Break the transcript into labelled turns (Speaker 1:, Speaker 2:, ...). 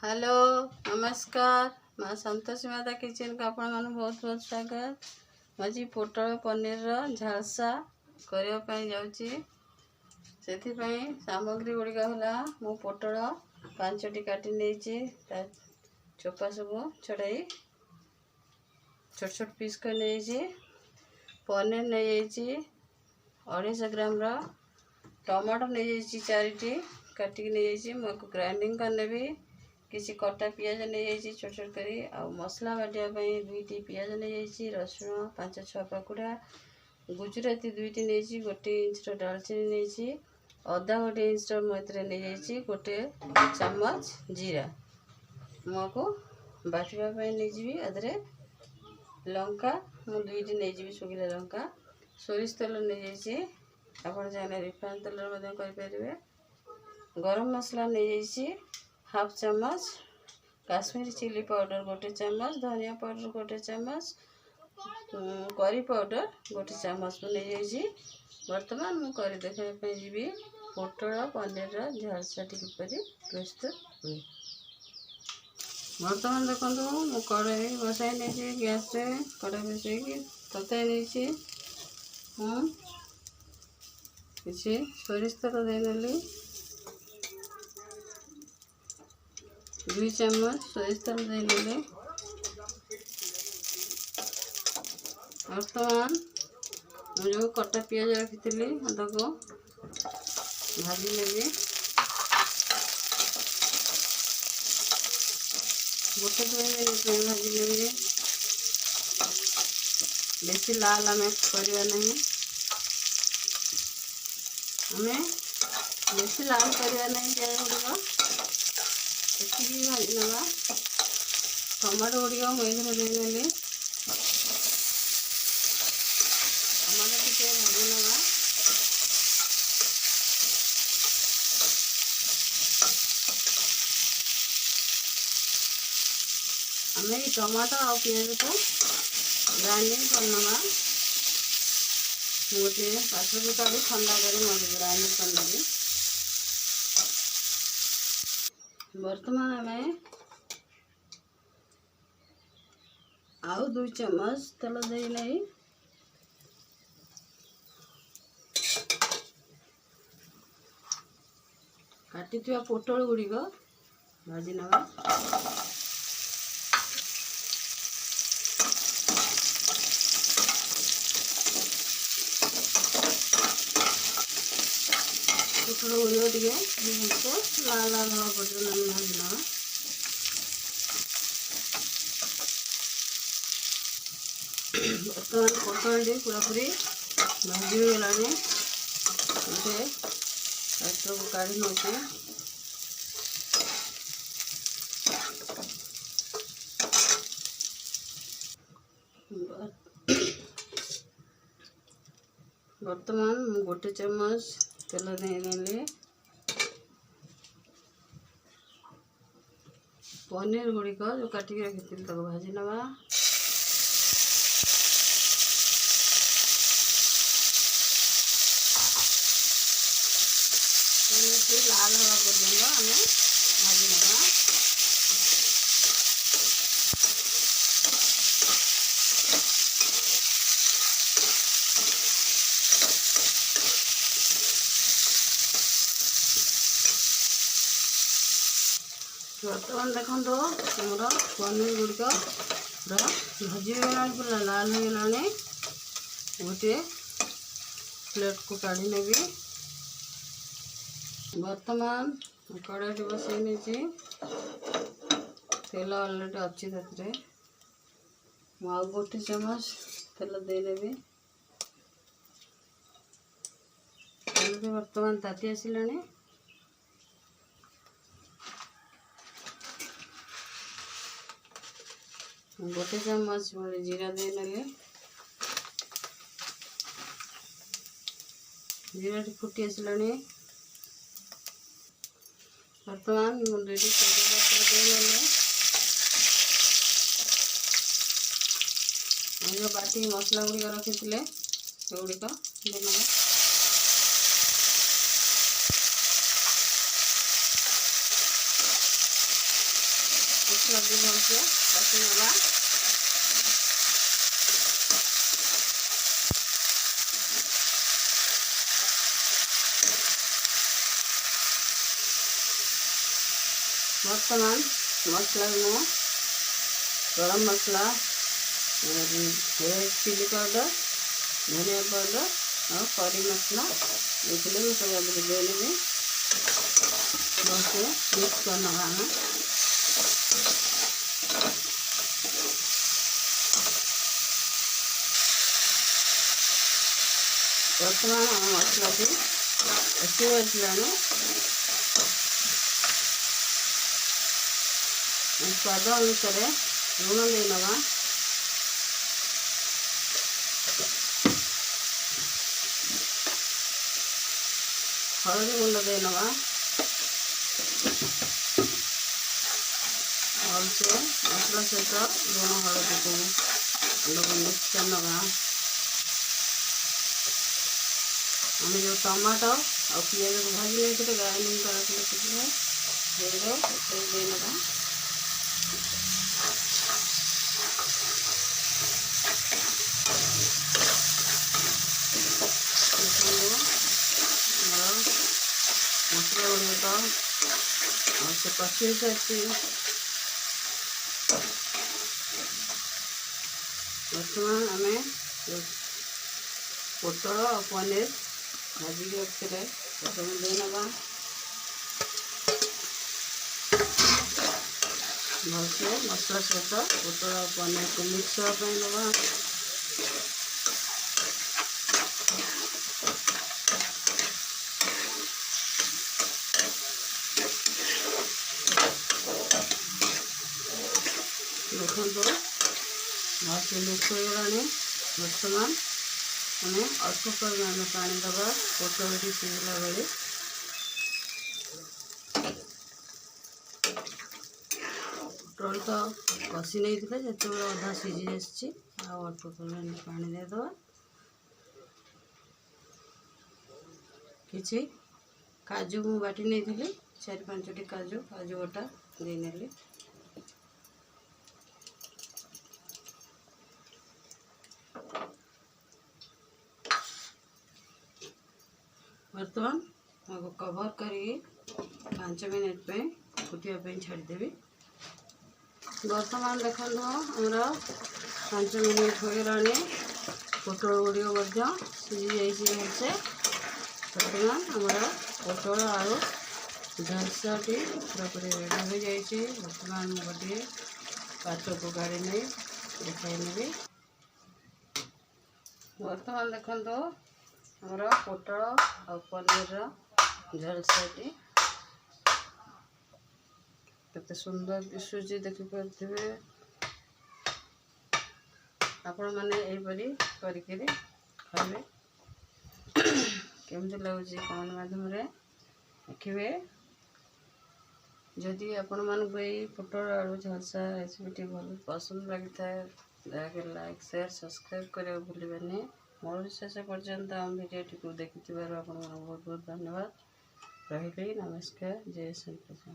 Speaker 1: Hello नमस्कार माँ Santoshi Mata kitchen को आपण मन बहुत बहुत स्वागत। मजी पोटल पनीर झालसा करने जाऊँगी से सामग्री गुड़िक है मु पोटल 5टी काटी नहीं चोपा सब छड़ाई छोट छोट पीस कर नहीं पनीर नहीं 250 ग्राम टमाटो नहीं 4टी काटिक नहीं मुझे ग्राइंडिंग करने भी किसी कटा पियाज नहीं छोट छोट करी आ मसला बाटियापाई 2टी पियाज नहीं रसुण 5-6 पाकुड़ा गुजराती 2टी नहीं 1 इंच डालचीनी नहीं अदा 1 इंच मैथरे नहीं 1 चामच जीरा मुझको बाटियापाई नहीं आधे लंका मु 2टी नहीं शुखिला लंका सोरिष तेल नहीं आपड़ चाहिए रिफाइन तेल करें गरम मसला नहीं 1/2 चामच काश्मीरी चिली पाउडर 1 चामच धनिया पाउडर 1 चामच करी पाउडर 1 चामच नहीं बर्तमान मु करी देखापी जी पोटल पनीर झालसा किपर प्रस्तुत हुए। बर्तमान देखो मु कड़ाई बसाई नहीं गैस रे कड़ाई बसई तताई नहीं किसी सोरिष तेल देनेली 2 चामच सोरिष तेल देनेली। बर्तमान जो कटा पियाज रखी को भाजी नेबी 1-2 मिनट में भाजी नेबी बेसी लाल आम करवा नहीं आम बेसी लाल करवा नहीं प्याज गुड़िक भाजी नवा टमाटो गुड़िक मुझे देनेली टमाटो टी भाजी नवा आम ये टमाटो आ पियाज को ग्राइंडिंग करनवा गोटे पात्र को काढ़ी ठंडा कर ग्राइंडिंग करनेबी। बर्तमान आम आउ 2 चामच तेल दे नहीं काटी पोटल गुड़िक भाजी नवा पोटल गुड़िक टे लाल लाल हवा पर्यटन भाजी नवा बर्तमान पोटल टी पूरापूरी भाजी हो गला गोटे पात्र को काढ़ी नौचे बर्तमान 1 चामच तेल देने पनीर गुड़िक जो काटिक रखी भाजी नवा लाल हवा पर्यटन आम भाजी नवा बर्तमान देखो मोर पनीर गुड़िक भाजी होगा पूरा लाल हो गलानी गोटे प्लेट को काढ़ी नेबी। बर्तमान कड़ाई बसई नहीं तेल अलरेडी अच्छी से मुझे 1 चामच तेल देनेबी बर्तमान ताती आसला 1 चामच जीरा देने जीरा फुटी आसला बर्तमान मुझे जो बाटी मसला गुड़िक रखी गुड़िक देना मसला भी भलसे कषिदेवा। बर्तमान मसला में गरम मसला, रेड चिली पाउडर, धनिया पाउडर और करी मसला इसलिए मैं सब अभी दे लेंगे। बहुत मिक्स करना है। बर्तमान हम मसला की अच्छी बचलाने स्वाद अनुसार लुण देना। हल्दी गुंड देना भलसे मसला सहित लुण हल्दी को मिक्स करना। आम जो टमाटो और पियाज को भाजी नहीं ग्राइंडिंग कर देना। मसला गुड़िया और से कषि सारी बर्तमान आम पोटल और पनीर भाजिक रखते प्रथम देना भलसे मसला सहित पोटल और पनीर को मिक्स होगा दबा। देखो भलसे मिक्स हो गलानी। बर्तमान हमें अल्प परिमाण में पानी दबा पोटल की सिझला बेले। पोटल तो कषि नहीं थे जो अधा सीझी आसी अल्प परिमाण में पानी देदबा। किसी काजू मु बाटी नहीं थी 4-5टी काजू बटा दे नेली। बर्तमान आपको कवर करी 5 मिनट पे फुटिया छाड़देवी। बर्तमान देखो हमारा 5 मिनट हो गलानी। पोटल गुड़िया सीझी जाइए भलसे। बर्तमान हमारा पोटल आलू झलसाटी पूरापूरी रेडी हो जाइए। बर्तमान गोटे पात्र को गाड़ी नहीं देखाई नेबी। बर्तमान देखो हमारा पोटल और पनीर झलसाटी केते सुंदर दिशुची देखिपे। आपण मैंने यहीपरी करिके खाइबे। केमती लगुच कमेंट माध्यम देखिए। जदि आपण मानक यही पोटल आलू झलसा रेसिपीटी भल पसंद लगी थाए दयाकोरी लाइक शेयर सब्सक्राइब करने भूलि। मोर शेष पर्यंत आम भिडियोटी को देखि बहुत बहुत धन्यवाद। रही नमस्कार। जय श्री कृष्ण।